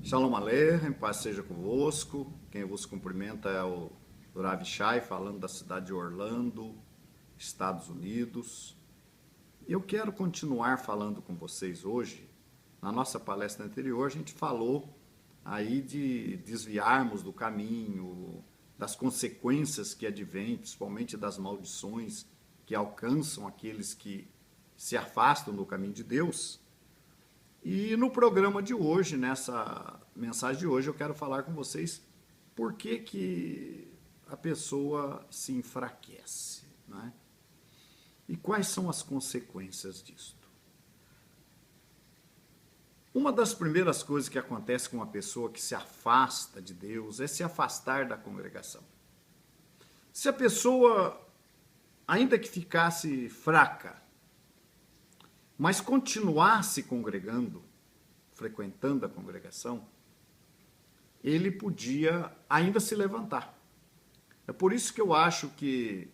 Shalom Aleichem, paz seja convosco. Quem vos cumprimenta é o Rav Shai, falando da cidade de Orlando, Estados Unidos. Eu quero continuar falando com vocês hoje. Na nossa palestra anterior, a gente falou aí de desviarmos do caminho, das consequências que advêm, principalmente das maldições que alcançam aqueles que se afastam do caminho de Deus. E no programa de hoje, nessa mensagem de hoje, eu quero falar com vocês por que a pessoa se enfraquece, né? E quais são as consequências disto. Uma das primeiras coisas que acontece com uma pessoa que se afasta de Deus é se afastar da congregação. Se a pessoa, ainda que ficasse fraca, mas continuasse congregando, frequentando a congregação, ele podia ainda se levantar. É por isso que eu acho que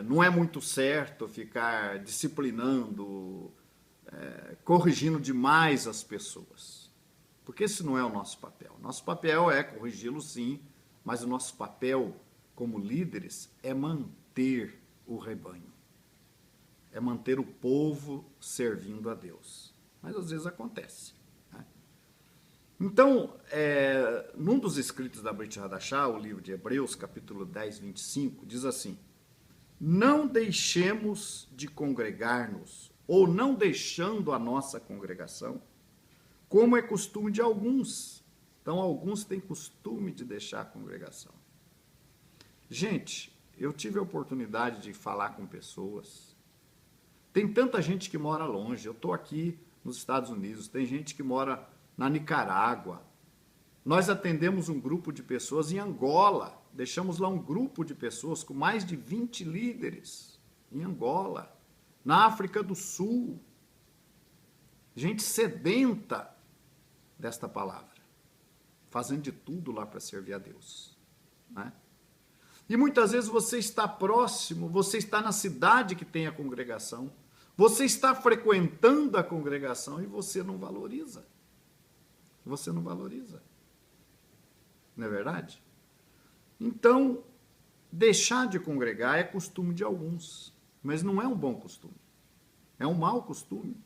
não é muito certo ficar disciplinando, corrigindo demais as pessoas. Porque esse não é o nosso papel. Nosso papel é corrigi-lo sim, mas o nosso papel como líderes é manter o rebanho. É manter o povo servindo a Deus. Mas às vezes acontece, né? Então, num dos escritos da Brit Hadashah, o livro de Hebreus, capítulo 10, 25, diz assim: não deixemos de congregar-nos, ou não deixando a nossa congregação, como é costume de alguns. Então, alguns têm costume de deixar a congregação. Gente, eu tive a oportunidade de falar com pessoas. Tem tanta gente que mora longe. Eu estou aqui nos Estados Unidos, tem gente que mora na Nicarágua. Nós atendemos um grupo de pessoas em Angola. Deixamos lá um grupo de pessoas com mais de 20 líderes em Angola. Na África do Sul. Gente sedenta desta palavra. Fazendo de tudo lá para servir a Deus, né? E muitas vezes você está próximo, você está na cidade que tem a congregação, você está frequentando a congregação e você não valoriza. Você não valoriza. Não é verdade? Então, deixar de congregar é costume de alguns, mas não é um bom costume. É um mau costume.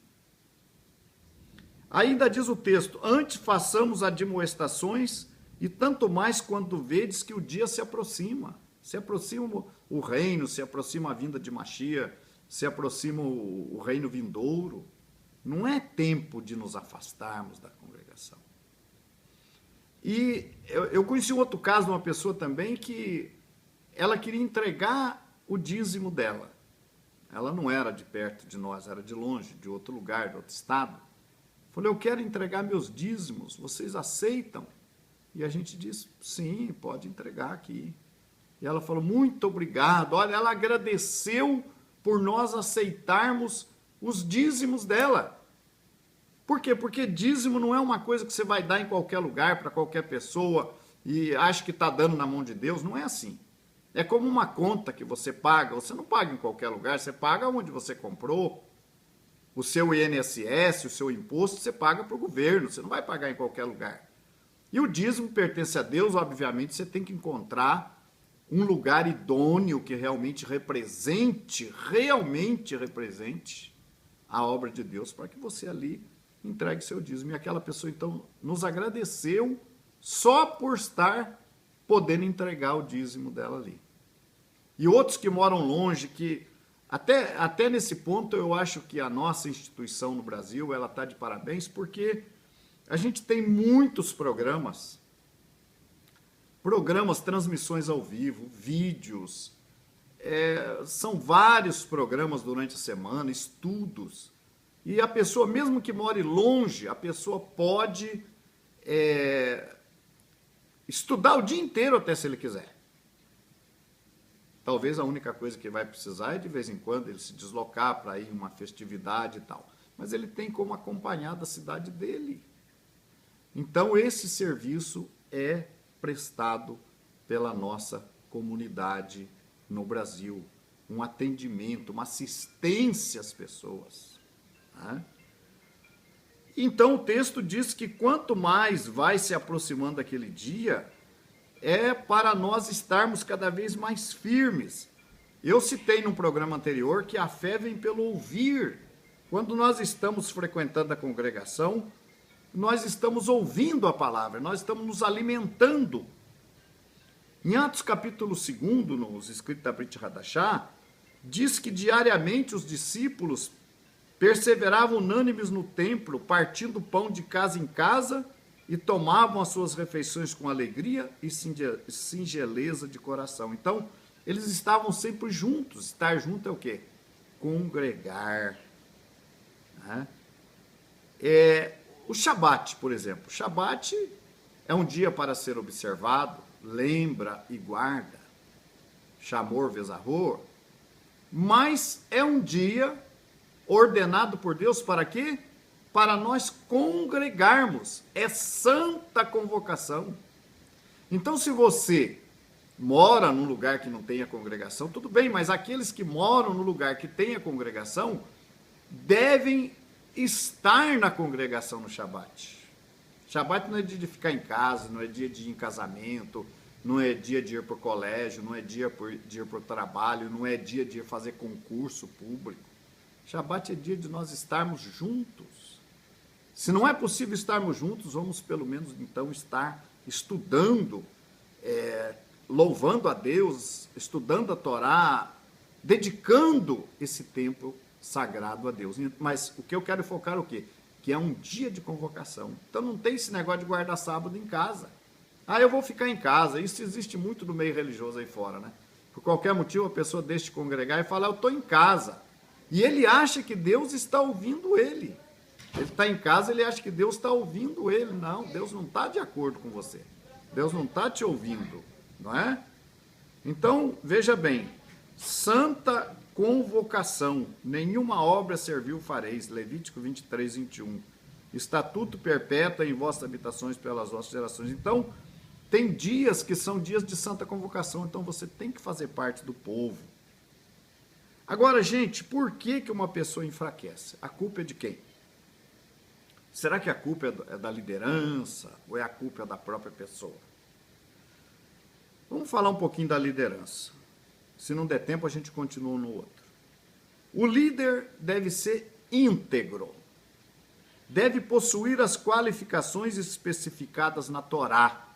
Ainda diz o texto: antes façamos admoestações, e tanto mais quando vedes que o dia se aproxima. Se aproxima o reino, se aproxima a vinda de Mashiach, se aproxima o reino vindouro. Não é tempo de nos afastarmos da congregação. E eu conheci um outro caso de uma pessoa também que ela queria entregar o dízimo dela. Ela não era de perto de nós, era de longe, de outro lugar, de outro estado. Falei, eu quero entregar meus dízimos, vocês aceitam? E a gente disse, sim, pode entregar aqui. E ela falou, muito obrigado. Olha, ela agradeceu por nós aceitarmos os dízimos dela. Por quê? Porque dízimo não é uma coisa que você vai dar em qualquer lugar, para qualquer pessoa, e acha que está dando na mão de Deus. Não é assim. É como uma conta que você paga. Você não paga em qualquer lugar, você paga onde você comprou. O seu INSS, o seu imposto, você paga para o governo, você não vai pagar em qualquer lugar. E o dízimo pertence a Deus, obviamente, você tem que encontrar um lugar idôneo que realmente represente a obra de Deus, para que você ali entregue seu dízimo. E aquela pessoa, então, nos agradeceu só por estar podendo entregar o dízimo dela ali. E outros que moram longe, que até nesse ponto eu acho que a nossa instituição no Brasil, ela está de parabéns, porque a gente tem muitos programas, transmissões ao vivo, vídeos, são vários programas durante a semana, estudos. E a pessoa, mesmo que more longe, a pessoa pode estudar o dia inteiro até se ele quiser. Talvez a única coisa que vai precisar é de vez em quando ele se deslocar para ir em uma festividade e tal. Mas ele tem como acompanhar da cidade dele. Então esse serviço é prestado pela nossa comunidade no Brasil. Um atendimento, uma assistência às pessoas, né? Então o texto diz que quanto mais vai se aproximando daquele dia, é para nós estarmos cada vez mais firmes. Eu citei num programa anterior que a fé vem pelo ouvir. Quando nós estamos frequentando a congregação, nós estamos ouvindo a palavra, nós estamos nos alimentando. Em Atos capítulo 2, nos escritos da Brit Hadashah, diz que diariamente os discípulos perseveravam unânimes no templo, partindo pão de casa em casa e tomavam as suas refeições com alegria e singeleza de coração. Então, eles estavam sempre juntos. Estar junto é o quê? Congregar. Né? O Shabat, por exemplo. O Shabat é um dia para ser observado, lembra e guarda. Shamor vezahor. Mas é um dia ordenado por Deus para quê? Para nós congregarmos. É santa convocação. Então, se você mora num lugar que não tenha congregação, tudo bem, mas aqueles que moram no lugar que tenha congregação devem estar na congregação no Shabat. Shabat não é dia de ficar em casa, não é dia de ir em casamento, não é dia de ir para o colégio, não é dia de ir para o trabalho, não é dia de ir fazer concurso público. Shabat é dia de nós estarmos juntos. Se não é possível estarmos juntos, vamos pelo menos então estar estudando, louvando a Deus, estudando a Torá, dedicando esse tempo sagrado a Deus. Mas o que eu quero focar é o quê? Que é um dia de convocação. Então não tem esse negócio de guardar sábado em casa. Eu vou ficar em casa. Isso existe muito no meio religioso aí fora, né? Por qualquer motivo a pessoa deixa de congregar e fala, eu estou em casa. E ele acha que Deus está ouvindo ele. Ele está em casa, ele acha que Deus está ouvindo ele. Não, Deus não está de acordo com você. Deus não está te ouvindo, não é? Então, veja bem, santa convocação, nenhuma obra servil fareis, Levítico 23, 21. Estatuto perpétuo em vossas habitações pelas vossas gerações. Então, tem dias que são dias de santa convocação, então você tem que fazer parte do povo. Agora, gente, por que uma pessoa enfraquece? A culpa é de quem? Será que a culpa é da liderança ou é a culpa da própria pessoa? Vamos falar um pouquinho da liderança. Se não der tempo, a gente continua no outro. O líder deve ser íntegro. Deve possuir as qualificações especificadas na Torá,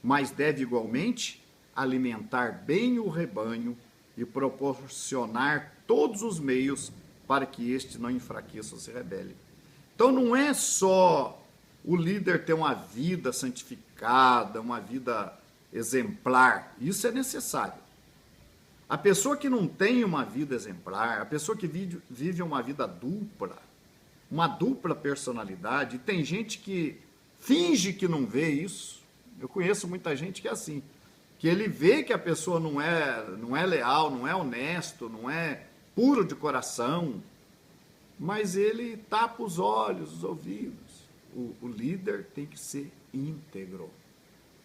mas deve igualmente alimentar bem o rebanho e proporcionar todos os meios para que este não enfraqueça ou se rebele. Então não é só o líder ter uma vida santificada, uma vida exemplar, isso é necessário. A pessoa que não tem uma vida exemplar, a pessoa que vive uma vida dupla, uma dupla personalidade, e tem gente que finge que não vê isso. Eu conheço muita gente que é assim, que ele vê que a pessoa não é leal, não é honesto, não é puro de coração, mas ele tapa os olhos, os ouvidos. O líder tem que ser íntegro.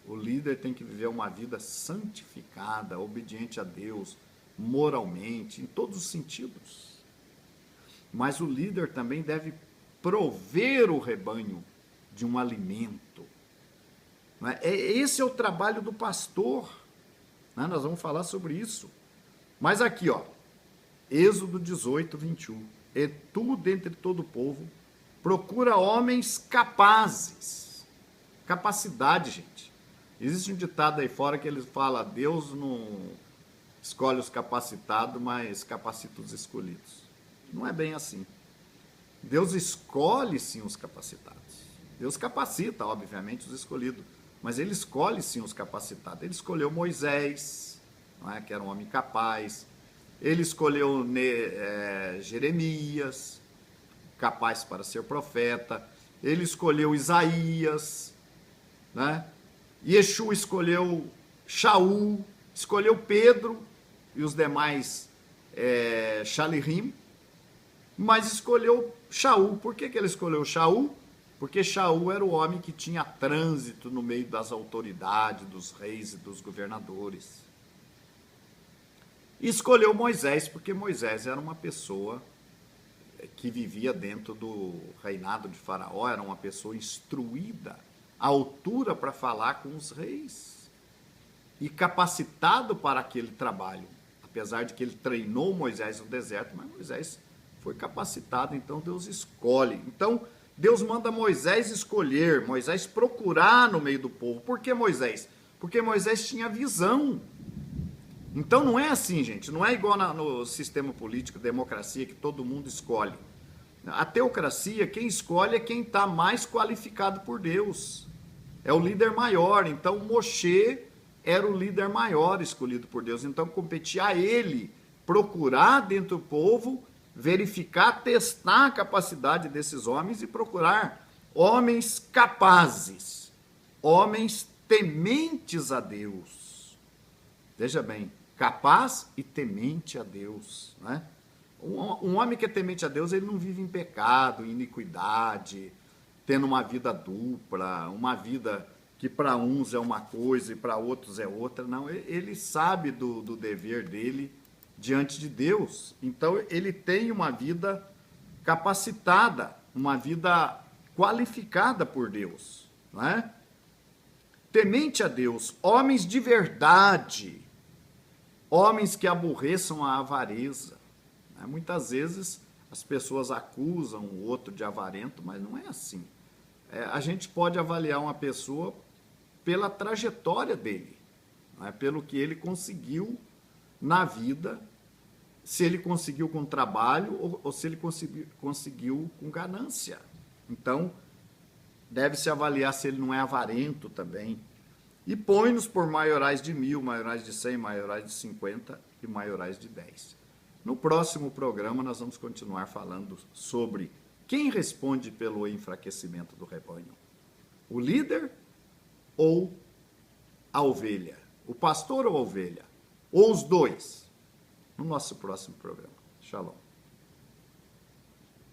O líder tem que viver uma vida santificada, obediente a Deus, moralmente, em todos os sentidos. Mas o líder também deve prover o rebanho de um alimento. Esse é o trabalho do pastor. Nós vamos falar sobre isso. Mas aqui, Êxodo 18, 21. E tu, dentre todo o povo, procura homens capazes. Capacidade, gente. Existe um ditado aí fora que ele fala, Deus não escolhe os capacitados, mas capacita os escolhidos. Não é bem assim. Deus escolhe sim os capacitados. Deus capacita, obviamente, os escolhidos. Mas ele escolhe sim os capacitados. Ele escolheu Moisés, não é? Que era um homem capaz. Ele escolheu Jeremias, capaz para ser profeta. Ele escolheu Isaías, né? Yeshua escolheu Shaul, escolheu Pedro e os demais Shalirim, mas escolheu Shaul. Por que ele escolheu Shaul? Porque Shaul era o homem que tinha trânsito no meio das autoridades, dos reis e dos governadores. E escolheu Moisés, porque Moisés era uma pessoa que vivia dentro do reinado de Faraó, era uma pessoa instruída, à altura para falar com os reis e capacitado para aquele trabalho. Apesar de que ele treinou Moisés no deserto, mas Moisés foi capacitado, então Deus escolhe. Então, Deus manda Moisés escolher, Moisés procurar no meio do povo. Por que Moisés? Porque Moisés tinha visão. Então não é assim, gente, não é igual no sistema político, democracia, que todo mundo escolhe. A teocracia, quem escolhe é quem está mais qualificado por Deus. É o líder maior. Então Moshe era o líder maior escolhido por Deus. Então competia a ele procurar dentro do povo, verificar, testar a capacidade desses homens e procurar homens capazes, homens tementes a Deus. Veja bem, capaz e temente a Deus, né? Um homem que é temente a Deus, ele não vive em pecado, em iniquidade, tendo uma vida dupla, uma vida que para uns é uma coisa e para outros é outra. Não, ele sabe do dever dele diante de Deus. Então, ele tem uma vida capacitada, uma vida qualificada por Deus, não é? Temente a Deus, homens de verdade, homens que aborreçam a avareza. Muitas vezes as pessoas acusam o outro de avarento, mas não é assim. A gente pode avaliar uma pessoa pela trajetória dele, pelo que ele conseguiu na vida, se ele conseguiu com trabalho ou se ele conseguiu com ganância. Então, deve-se avaliar se ele não é avarento também. E põe-nos por maiorais de 1000, maiorais de 100, maiorais de 50 e maiorais de 10. No próximo programa, nós vamos continuar falando sobre quem responde pelo enfraquecimento do rebanho. O líder ou a ovelha? O pastor ou a ovelha? Ou os dois? No nosso próximo programa. Shalom.